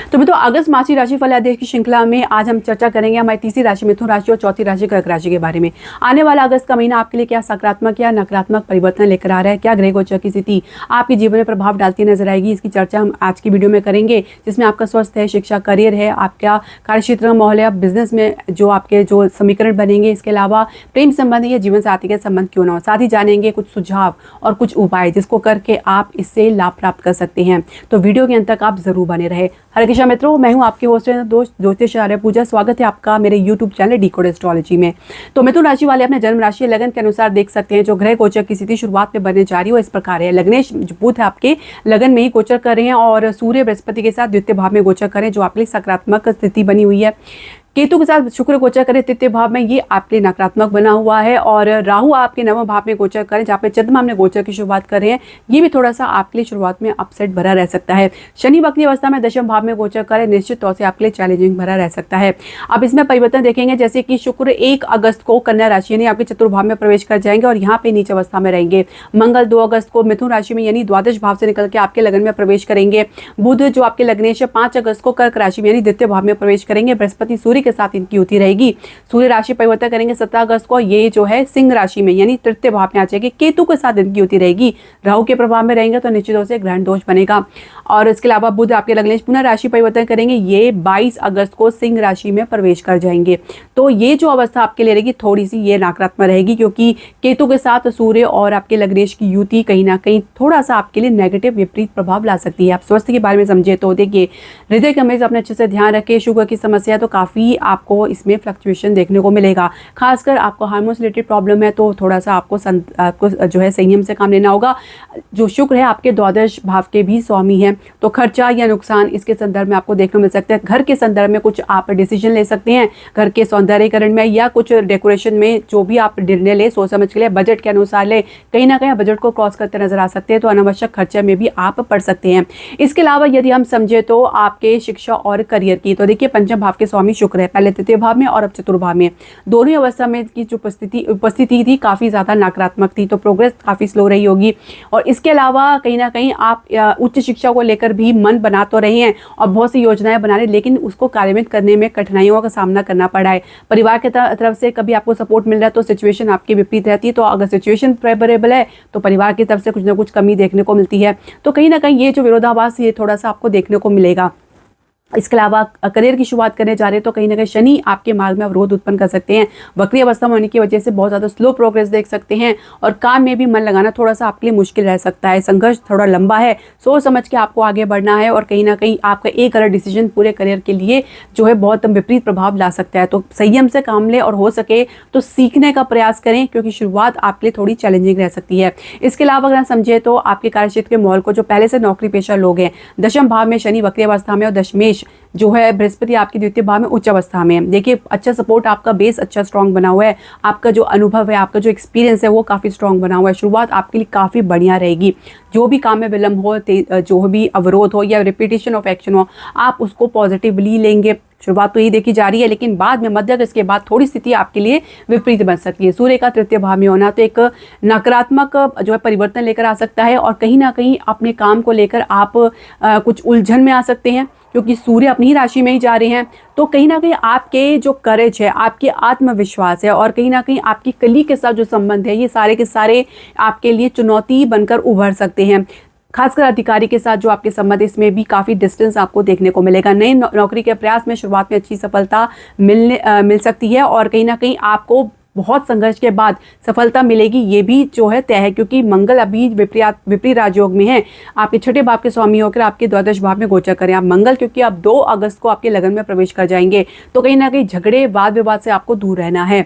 तो मित्रों, अगस्त मासिक राशिफल आदेश की श्रृंखला में आज हम चर्चा करेंगे हमारी तीसरी राशि मिथुन राशि और चौथी राशि कर्क राशि के बारे में। आने वाला अगस्त का महीना आपके लिए क्या सकारात्मक या नकारात्मक परिवर्तन लेकर आ रहा है, क्या ग्रह गोचर की स्थिति आपके जीवन में प्रभाव डालती नजर आएगी, इसकी चर्चा हम आज की वीडियो में करेंगे। जिसमें आपका स्वास्थ्य है, शिक्षा, करियर है, आपका कार्यक्षेत्र का माहौल है, बिजनेस में जो आपके जो समीकरण बनेंगे, इसके अलावा प्रेम संबंध या जीवन साथी के संबंध क्यों ना हो। साथ ही जानेंगे कुछ सुझाव और कुछ उपाय जिसको करके आप इससे लाभ प्राप्त कर सकते हैं। तो वीडियो के अंत तक आप जरूर बने रहे। हरे कृष्णा मित्रों, मैं हूं आपके होस्ट दोस्त ज्योतिषाचार्य पूजा। स्वागत है आपका मेरे यूट्यूब चैनल डिकोड एस्ट्रोलॉजी में। तो मिथुन राशि वाले अपने जन्म राशि लगन के अनुसार देख सकते हैं जो ग्रह गोचर की स्थिति शुरुआत में बनने जा रही है इस प्रकार है। लग्नेश बुध है आपके लगन में ही गोचर कर रहे हैं और सूर्य बृहस्पति के साथ द्वितीय भाव में गोचर करें जो आपके लिए सकारात्मक स्थिति बनी हुई है। केतु के साथ शुक्र गोचर करें तृतीय भाव में, ये आपके लिए नकारात्मक बना हुआ है। और राहु आपके नवम भाव में गोचर करें जहाँ पे चंद्रमा में गोचर की शुरुआत कर रहे हैं, ये भी थोड़ा सा आपके लिए शुरुआत में अपसेट भरा रह सकता है। शनि वक्री अवस्था में दशम भाव में गोचर करें, निश्चित तौर से आपके लिए चैलेंजिंग भरा रह सकता है। अब इसमें परिवर्तन देखेंगे जैसे कि शुक्र 1 अगस्त को कन्या राशि यानी आपके चतुर्भाव में प्रवेश कर जाएंगे और यहाँ पे नीच अवस्था में रहेंगे। मंगल 2 अगस्त को मिथुन राशि में यानी द्वादश भाव से निकल के आपके लगन में प्रवेश करेंगे। बुध जो आपके लग्नेश 5 अगस्त को कर्क राशि में यानी द्वितीय भाव में प्रवेश करेंगे। बृहस्पति सूर्य के साथ इनकी युति रहेगी। सूर्य राशि परिवर्तन करेंगे 17 अगस्त को, ये जो है सिंह राशि में यानी तृतीय भाव में आ जाएगी। केतु के साथ इनकी युति रहेगी। राहु के प्रभाव में रहेंगे तो निश्चित रूप से ग्रहण दोष बनेगा। और इसके अलावा बुध आपके लग्नेश पुनः राशि परिवर्तन करेंगे, ये 22 अगस्त को सिंह राशि में प्रवेश कर जाएंगे। तो ये जो अवस्था आपके लिए रहेगी थोड़ी सी ये नकारात्मक रहेगी क्योंकि केतु के साथ सूर्य और आपके लग्नेश की युति कहीं ना कहीं थोड़ा सा आपके लिए नेगेटिव विपरीत प्रभाव ला सकती है। आप स्वास्थ्य के बारे में समझे तो देखिए, हृदय के हमेशा अपने अच्छे से ध्यान रखें। शुगर की समस्या तो काफी आपको इसमें फ्लक्चुएशन देखने को मिलेगा। खासकर आपको हार्मोन रिलेटेड प्रॉब्लम है तो थोड़ा सा आपको जो है संयम से काम लेना होगा। जो शुक्र है आपके द्वादश भाव के भी स्वामी है, तो खर्चा या नुकसान इसके संदर्भ में आपको देखने मिल सकता है। घर के संदर्भ में कुछ आप डिसीजन ले सकते हैं, घर के सौंदर्यीकरण में या कुछ डेकोरेशन में, जो भी आप निर्णय ले सोच समझ के लिए, बजट के अनुसार ले। कहीं ना कहीं बजट को क्रॉस करते नजर आ सकते हैं तो अनावश्यक खर्चे में भी आप पड़ सकते हैं। इसके अलावा यदि हम समझे तो आपके शिक्षा और करियर की, तो देखिए पंचम भाव के स्वामी शुक्र है, पहले तृतीय भाव में और अब चतुर्भाव में। दोनों अवस्था में की जो उपस्थिति थी काफी ज्यादा नकारात्मक थी, तो प्रोग्रेस काफी स्लो रही होगी। और इसके अलावा कहीं ना कहीं आप उच्च शिक्षा को लेकर भी मन बना तो रहे हैं और बहुत सी योजनाएं बना रहे, लेकिन उसको कार्यान्वित करने में कठिनाइयों का सामना करना पड़ा है। परिवार की तरफ से कभी आपको सपोर्ट मिल रहा है तो सिचुएशन आपकी विपरीत रहती है। तो अगर सिचुएशन फेवरेबल है तो परिवार की तरफ से कुछ ना कुछ कमी देखने को मिलती है। तो कहीं ना कहीं ये जो विरोधाभास ये थोड़ा सा आपको देखने को मिलेगा। इसके अलावा करियर की शुरुआत करने जा रहे हैं तो कहीं ना कहीं शनि आपके मार्ग में अवरोध उत्पन्न कर सकते हैं। वक्री अवस्था में होने की वजह से बहुत ज़्यादा स्लो प्रोग्रेस देख सकते हैं और काम में भी मन लगाना थोड़ा सा आपके लिए मुश्किल रह सकता है। संघर्ष थोड़ा लंबा है, सोच समझ के आपको आगे बढ़ना है और कहीं ना कहीं आपका एक गलत डिसीजन पूरे करियर के लिए जो है बहुत विपरीत प्रभाव ला सकता है। तो संयम से काम लें और हो सके तो सीखने का प्रयास करें क्योंकि शुरुआत आपके लिए थोड़ी चैलेंजिंग रह सकती है। इसके अलावा अगर समझे तो आपके कार्यक्षेत्र के माहौल को, जो पहले से नौकरी पेशा लोग हैं, दशम भाव में शनि वक्री अवस्था में और दशमेश जो है बृहस्पति आपकी द्वितीय भाव में उच्च अवस्था में। देखिए अच्छा सपोर्ट, आपका बेस अच्छा स्ट्रांग बना हुआ है, आपका जो अनुभव है, आपका जो एक्सपीरियंस है वो काफ़ी स्ट्रांग बना हुआ है। शुरुआत आपके लिए काफ़ी बढ़िया रहेगी। जो भी काम में विलंब हो, जो भी अवरोध हो या रिपीटेशन ऑफ एक्शन हो, आप उसको पॉजिटिवली लेंगे। शुरुआत तो यही देखी जा रही है, लेकिन बाद में मध्य अगस्त के बाद थोड़ी स्थिति आपके लिए विपरीत बन सकती है। सूर्य का तृतीय भाव में होना तो एक नकारात्मक जो है परिवर्तन लेकर आ सकता है और कहीं ना कहीं अपने काम को लेकर आप कुछ उलझन में आ सकते हैं क्योंकि सूर्य अपनी ही राशि में ही जा रहे हैं। तो कहीं ना कहीं आपके जो करेज है, आपके आत्मविश्वास है और कहीं ना कहीं आपकी कली के साथ जो संबंध है, ये सारे के सारे आपके लिए चुनौती बनकर उभर सकते हैं। खासकर अधिकारी के साथ जो आपके संबंध, इसमें भी काफ़ी डिस्टेंस आपको देखने को मिलेगा। नई नौकरी के प्रयास में शुरुआत में अच्छी सफलता मिल सकती है और कहीं ना कहीं आपको बहुत संघर्ष के बाद सफलता मिलेगी, ये भी जो है तय है क्योंकि मंगल अभी विपरीत राजयोग में है। आपके छठे भाव के स्वामी होकर आपके द्वादश भाव में गोचर करें आप मंगल, क्योंकि आप 2 अगस्त को आपके लगन में प्रवेश कर जाएंगे। तो कहीं ना कहीं झगड़े वाद विवाद से आपको दूर रहना है।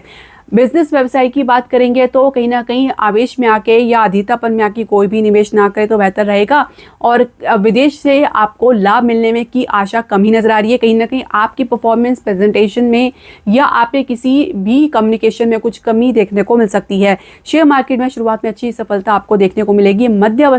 बिजनेस व्यवसाय की बात करेंगे तो कहीं ना कहीं आवेश में आके या अधीतापन में आके कोई भी निवेश ना करे तो बेहतर रहेगा। और विदेश से आपको लाभ मिलने में की आशा कम ही नजर आ रही है। कहीं ना कहीं आपकी परफॉर्मेंस प्रेजेंटेशन में या आपके किसी भी कम्युनिकेशन में कुछ कमी देखने को मिल सकती है। शेयर मार्केट में शुरुआत में अच्छी सफलता आपको देखने को मिलेगी। मध्य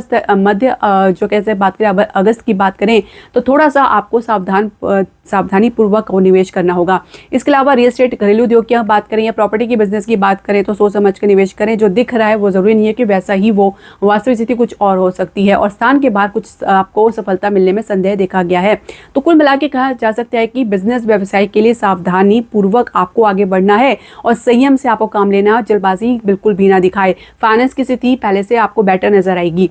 जो कैसे बात करें अगस्त की बात करें तो थोड़ा सा आपको सावधानी पूर्वक निवेश करना होगा। इसके अलावा रियल एस्टेट, घरेलू उद्योग की बात करें या प्रॉपर्टी की बिजनेस की बात करें तो सोच समझ कर निवेश करें। जो दिख रहा है वो जरूरी नहीं है कि वैसा ही वो वास्तविक स्थिति कुछ और हो सकती है और स्थान के बाहर कुछ आपको सफलता मिलने में संदेह देखा गया है। तो कुल मिला के कहा जा सकता है कि बिजनेस व्यवसाय के लिए सावधानी पूर्वक आपको आगे बढ़ना है और संयम से आपको काम लेना, जल्दबाजी बिल्कुल भी ना दिखाए। फाइनेंस की स्थिति पहले से आपको बेटर नजर आएगी।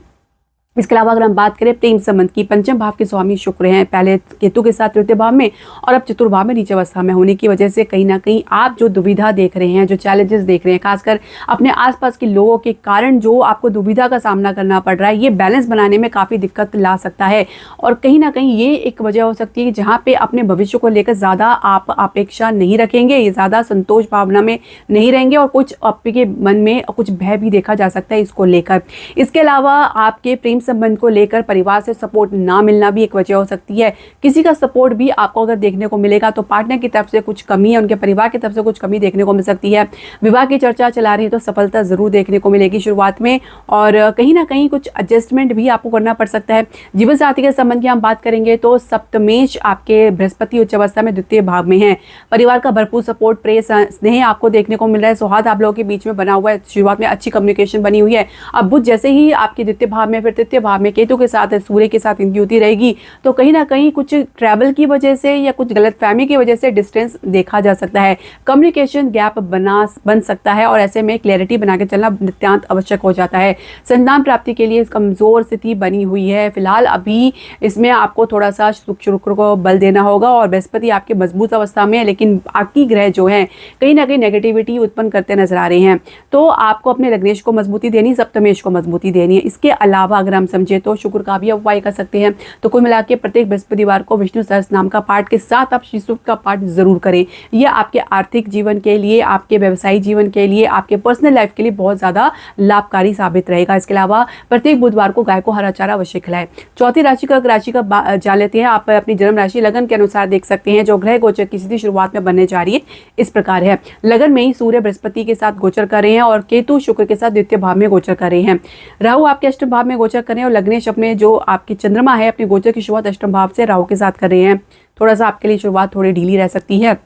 इसके अलावा अगर हम बात करें प्रेम संबंध की, पंचम भाव के स्वामी शुक्र हैं, पहले केतु के साथ तृतीय भाव में और अब चतुर्थ भाव में नीचे अवस्था में होने की वजह से कहीं ना कहीं आप जो दुविधा देख रहे हैं, जो चैलेंजेस देख रहे हैं, खासकर अपने आसपास के लोगों के कारण जो आपको दुविधा का सामना करना पड़ रहा है, ये बैलेंस बनाने में काफ़ी दिक्कत ला सकता है। और कहीं ना कहीं ये एक वजह हो सकती है कि जहाँ पे अपने भविष्य को लेकर ज़्यादा आप अपेक्षा नहीं रखेंगे, ये ज़्यादा संतोष भावना में नहीं रहेंगे और कुछ आपके मन में कुछ भय भी देखा जा सकता है इसको लेकर। इसके अलावा आपके प्रेम संबंध को लेकर परिवार से सपोर्ट ना मिलना भी एक वजह हो सकती है। किसी का सपोर्ट भी आपको अगर देखने को मिलेगा तो पार्टनर की तरफ से कुछ कमी है, उनके परिवार की तरफ से कुछ कमी देखने को मिल सकती है। विवाह की चर्चा चला रही है तो सफलता जरूर देखने को मिलेगी शुरुआत में और कहीं ना कहीं कुछ एडजस्टमेंट भी आपको करना पड़ सकता है। जीवन साथी के संबंध की हम बात करेंगे तो सप्तमेश आपके बृहस्पति उच्च अवस्था में द्वितीय भाव में है। परिवार का भरपूर सपोर्ट, प्रेम, स्नेह आपको देखने को मिल रहा है। सौहार्द आप लोगों के बीच में बना हुआ है। शुरुआत में अच्छी कम्युनिकेशन बनी हुई है। अब बुध जैसे ही आपके द्वितीय भाव में, फिर तृतीय भाव में केतु के साथ, सूर्य के साथ इनकी युति रहेगी तो कहीं ना कहीं कुछ ट्रैवल की वजह से या कुछ गलतफहमी की वजह से डिस्टेंस देखा जा सकता है। कम्युनिकेशन गैप बन सकता है और ऐसे में क्लैरिटी बना के चलना नित्यांत आवश्यक हो जाता है। संतान प्राप्ति के लिए कमजोर स्थिति बनी हुई है फिलहाल। अभी इसमें आपको थोड़ा सा शुक्र को बल देना होगा और बृहस्पति आपके मजबूत अवस्था में है, लेकिन बाकी ग्रह जो है कहीं ना कहीं नेगेटिविटी उत्पन्न करते नजर आ रहे हैं। तो आपको अपने लग्नेश को मजबूती देनी, सप्तमेश को मजबूती देनी है। इसके अलावा अगर हम समझे तो शुक्र का भी उपाय कर सकते हैं। तो कुल मिला के प्रत्येक बृहस्पतिवार को विष्णु सहस्त्र नाम का पाठ के साथ आप श्री सूक्त का पाठ जरूर करें। यह आपके आर्थिक जीवन के लिए, आपके व्यवसायिक जीवन के लिए, आपके पर्सनल लाइफ के लिए बहुत ज्यादा लाभकारी साबित रहेगा। इसके अलावा प्रत्येक बुधवार को गाय को हरा चारा अवश्य खिलाएं। चौथी राशि का जान लेते हैं। आप अपनी जन्म राशि लगन के अनुसार देख सकते हैं जो ग्रह गोचर की स्थिति शुरुआत में बनने जा रही है इस प्रकार है। लगन में ही सूर्य बृहस्पति के साथ गोचर कर रहे हैं और केतु शुक्र के साथ द्वितीय भाव में गोचर कर रहे हैं। राहु आपके अष्टम भाव में गोचर कर रहे हैं और लग्नेश अपने जो आपकी चंद्रमा है अपनी गोचर की शुरुआत अष्टम भाव से राहु के साथ कर रहे हैं। थोड़ा सा आपके लिए शुरुआत थोड़ी ढीली रह सकती है।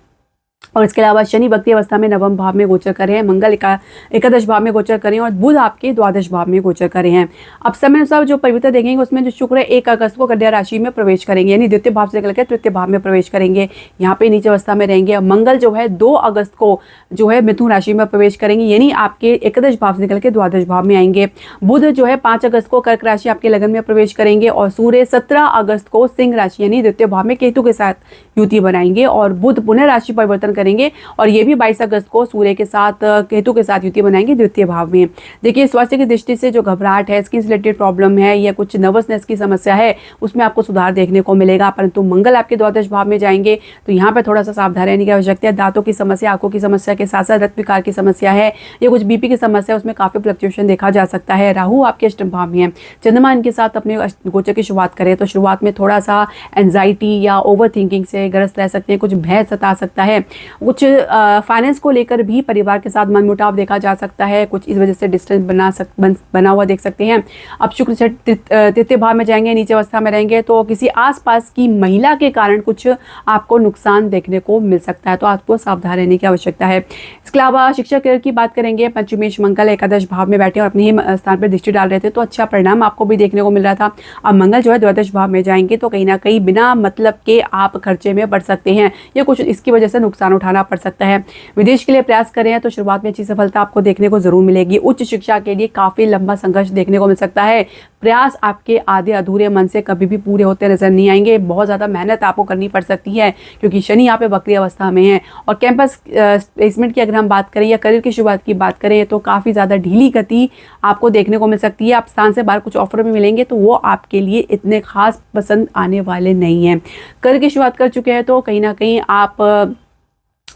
और इसके अलावा शनि भक्ति अवस्था में नवम भाव में गोचर कर रहे हैं, मंगल एकादश भाव में गोचर कर रहे हैं और बुध आपके द्वादश भाव में गोचर कर रहे हैं। अब समय अनुसार जो परिवर्तन देखेंगे उसमें जो शुक्र 1 अगस्त को कन्या राशि में प्रवेश करेंगे, यानी द्वितीय भाव से निकलकर तृतीय भाव में प्रवेश करेंगे, यहाँ पे नीचे अवस्था में रहेंगे। और मंगल जो है 2 अगस्त को जो है मिथुन राशि में प्रवेश करेंगे, यानी आपके एकादश भाव से निकल के द्वादश भाव में आएंगे। बुध जो है 5 अगस्त को कर्क राशि आपके लगन में प्रवेश करेंगे और सूर्य 17 अगस्त को सिंह राशि यानी द्वितीय भाव में केतु के साथ युति बनाएंगे और बुध पुनः राशि परिवर्तन करेंगे और ये भी 22 अगस्त को सूर्य के साथ केतु के साथ युति बनाएंगे द्वितीय भाव में। देखिए स्वास्थ्य की दृष्टि से जो घबराहट है, स्किन से रिलेटेड प्रॉब्लम है या कुछ नर्वसनेस की समस्या है उसमें आपको सुधार देखने को मिलेगा। परंतु मंगल आपके द्वादश भाव में जाएंगे तो यहाँ पर थोड़ा सा सावधान रहने की आवश्यकता है। दांतों की समस्या, आंखों की समस्या के साथ साथ रक्त विकार की समस्या है या कुछ बीपी की समस्या, उसमें काफी फ्लक्चुएशन देखा जा सकता है। राहु आपके अष्टम भाव में है, चंद्रमा इनके साथ अपने गोचर की शुरुआत करें तो शुरुआत में थोड़ा सा एंजाइटी या ओवर थिंकिंग से ग्रस्त रह सकते हैं, कुछ भय सता सकता है, कुछ फाइनेंस को लेकर भी परिवार के साथ मनमुटाव देखा जा सकता है, कुछ इस वजह से डिस्टेंस बना हुआ देख सकते हैं। अब शुक्र तृतीय भाव में जाएंगे, नीचे अवस्था में रहेंगे तो किसी आसपास की महिला के कारण कुछ आपको नुकसान देखने को मिल सकता है, तो आपको सावधान रहने की आवश्यकता है। इसके अलावा शिक्षा करियर की बात करेंगे, पंचमेश मंगल एकादश भाव में बैठे और अपने ही स्थान पर दृष्टि डाल रहे थे तो अच्छा परिणाम आपको भी देखने को मिल रहा था। अब मंगल जो है द्वादश भाव में जाएंगे तो कहीं ना कहीं बिना मतलब के आप खर्चे में बढ़ सकते हैं या कुछ इसकी वजह से नुकसान उठाना पड़ सकता है। विदेश के लिए प्रयास करें तो शुरुआत में अच्छी सफलता आपको देखने को जरूर मिलेगी। उच्च शिक्षा के लिए काफी लंबा संघर्ष देखने को मिल सकता है। प्रयास आपके आधे अधूरे मन से कभी भी पूरे होते नजर नहीं आएंगे, बहुत ज्यादा मेहनत आपको करनी पड़ सकती है क्योंकि शनि यहाँ पे वक्री अवस्था में है। और कैंपस प्लेसमेंट की अगर हम बात करें या करियर की शुरुआत की बात करें तो काफी ज्यादा ढीली गति आपको देखने को मिल सकती है। आप स्थान से बाहर कुछ ऑफर भी मिलेंगे तो वो आपके लिए इतने खास पसंद आने वाले नहीं हैं। करियर की शुरुआत कर चुके हैं तो कहीं ना कहीं आप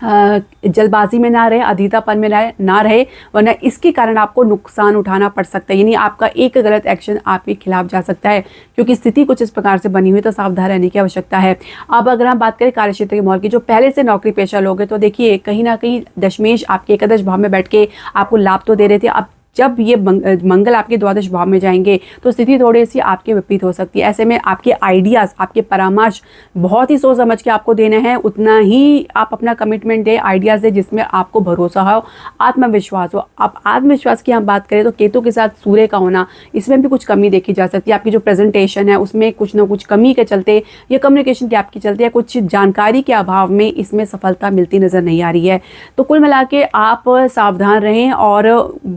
जल्दबाजी में ना रहे, अधीरतापन में ना रहे, वरना इसके कारण आपको नुकसान उठाना पड़ सकता है, यानी आपका एक गलत एक्शन आपके खिलाफ जा सकता है क्योंकि स्थिति कुछ इस प्रकार से बनी हुई, तो सावधान रहने की आवश्यकता है। अब अगर हम बात करें कार्यक्षेत्र के माहौल की, जो पहले से नौकरी पेशा लोग हैं तो देखिए कहीं ना कहीं दशमेश आपके एकादश भाव में बैठ के आपको लाभ तो दे रहे थे, अब जब ये मंगल आपके द्वादश भाव में जाएंगे तो स्थिति थोड़ी सी आपके विपरीत हो सकती है। ऐसे में आपके आइडियाज़, आपके परामर्श बहुत ही सोच समझ के आपको देने हैं, उतना ही आप अपना कमिटमेंट दें, आइडियाज़ दें जिसमें आपको भरोसा हो, आत्मविश्वास हो। आप आत्मविश्वास की हम बात करें तो केतु के साथ सूर्य का होना, इसमें भी कुछ कमी देखी जा सकती है। आपकी जो प्रेजेंटेशन है उसमें कुछ ना कुछ कमी के चलते या कम्युनिकेशन गैप के चलते या कुछ जानकारी के अभाव में इसमें सफलता मिलती नज़र नहीं आ रही है। तो कुल मिला के आप सावधान रहें और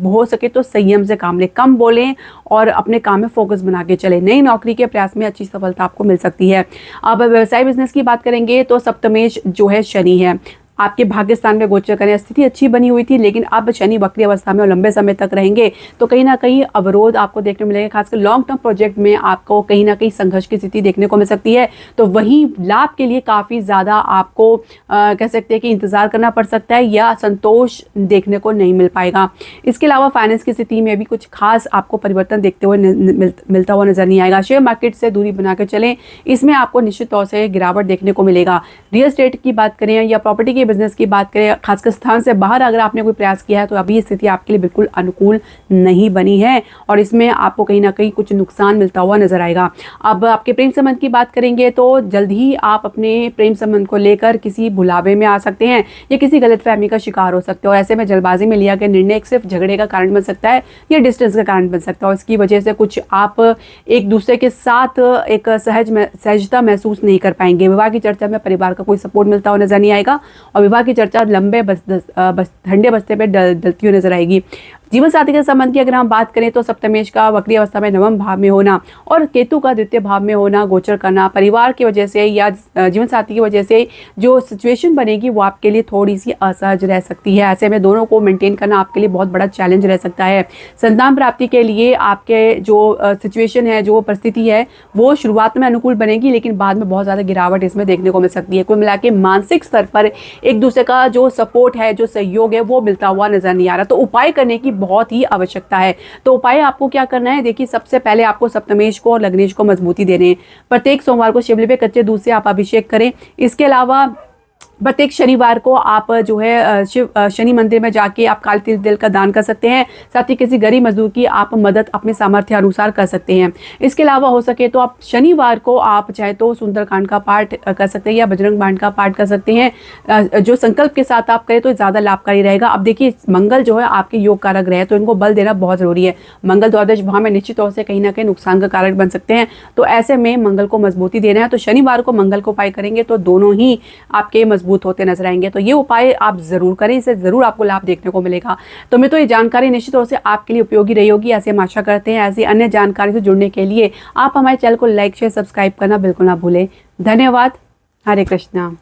हो सके तो संयम से काम लें, कम बोलें और अपने काम में फोकस बना के चलें। नई नौकरी के प्रयास में अच्छी सफलता आपको मिल सकती है। अब व्यवसाय बिजनेस की बात करेंगे तो सप्तमेश जो है शनि है, आपके भाग्य स्थान में गोचर करें। स्थिति अच्छी बनी हुई थी लेकिन अब शनि वक्री अवस्था में और लंबे समय तक रहेंगे तो कहीं ना कहीं अवरोध आपको देखने मिलेंगे। खासकर लॉन्ग टर्म प्रोजेक्ट में आपको कहीं ना कहीं संघर्ष की स्थिति देखने को मिल सकती है। तो वहीं लाभ के लिए काफ़ी ज़्यादा आपको कह सकते हैं कि इंतज़ार करना पड़ सकता है या संतोष देखने को नहीं मिल पाएगा। इसके अलावा फाइनेंस की स्थिति में भी कुछ खास आपको परिवर्तन देखते हुए मिलता हुआ नजर नहीं आएगा। शेयर मार्केट से दूरी बना कर चलें, इसमें आपको निश्चित तौर से गिरावट देखने को मिलेगा। रियल एस्टेट की बात करें या प्रॉपर्टी बिजनेस की बात करें, खासकर स्थान से बाहर अगर आपने कोई प्रयास किया है तो अभी ये स्थिति आपके लिए बिल्कुल अनुकूल नहीं बनी है और इसमें आपको कहीं ना कहीं कुछ नुकसान मिलता हुआ नजर आएगा। अब आपके प्रेम संबंध की बात करेंगे तो जल्द ही आप अपने प्रेम संबंध को लेकर किसी भुलावे में आ सकते हैं या किसी गलतफहमी का शिकार हो सकते हो। ऐसे में जल्दबाजी में लिया गया निर्णय सिर्फ झगड़े का कारण बन सकता है या डिस्टेंस का कारण बन सकता है और इसकी वजह से कुछ आप एक दूसरे के साथ एक सहजता महसूस नहीं कर पाएंगे। विवाह की चर्चा में परिवार का कोई सपोर्ट मिलता हुआ नजर नहीं आएगा और विवाह की चर्चा लंबे ठंडे बस्ते पे डलती हुई नजर आएगी। जीवन साथी के संबंध की अगर हम बात करें तो सप्तमेश का वक्री अवस्था में नवम भाव में होना और केतु का द्वितीय भाव में होना, गोचर करना, परिवार की वजह से या जीवन साथी की वजह से जो सिचुएशन बनेगी वो आपके लिए थोड़ी सी असहज रह सकती है। ऐसे में दोनों को मेंटेन करना आपके लिए बहुत बड़ा चैलेंज रह सकता है। संतान प्राप्ति के लिए आपके जो सिचुएशन है, जो परिस्थिति है वो शुरुआत में अनुकूल बनेगी लेकिन बाद में बहुत ज़्यादा गिरावट इसमें देखने को मिल सकती है। कुल मिला के मानसिक स्तर पर एक दूसरे का जो सपोर्ट है, जो सहयोग है वो मिलता हुआ नजर नहीं आ रहा। तो उपाय करने की बहुत ही आवश्यकता है। तो उपाय आपको क्या करना है, देखिए सबसे पहले आपको सप्तमेश को और लग्नेश को मजबूती देने हैं। प्रत्येक सोमवार को शिवलिंग पे कच्चे दूध से आप अभिषेक करें। इसके अलावा प्रत्येक शनिवार को आप जो है शनि मंदिर में जाके आप काले तिल का दान कर सकते हैं। साथ ही किसी गरीब मजदूर की आप मदद अपने सामर्थ्य अनुसार कर सकते हैं। इसके अलावा हो सके तो आप शनिवार को आप चाहे तो सुंदरकांड का पाठ कर सकते हैं या बजरंग बाण का पाठ कर सकते हैं। जो संकल्प के साथ आप करें तो ज़्यादा लाभकारी रहेगा। अब देखिए मंगल जो है आपके योग कारक ग्रह है तो इनको बल देना बहुत ज़रूरी है। मंगल द्वादश भाव में निश्चित तौर से कहीं ना कहीं नुकसान का कारक बन सकते हैं। तो ऐसे में मंगल को मजबूती देना है तो शनिवार को मंगल को उपाय करेंगे तो दोनों ही आपके मजबूत होते नजर आएंगे। तो ये उपाय आप जरूर करें, इससे जरूर आपको लाभ देखने को मिलेगा। तो मैं तो ये जानकारी निश्चित तौर से आपके लिए उपयोगी रही होगी, ऐसे हम आशा करते हैं। ऐसी अन्य जानकारी से जुड़ने के लिए आप हमारे चैनल को लाइक शेयर सब्सक्राइब करना बिल्कुल ना भूलें। धन्यवाद। हरे कृष्णा।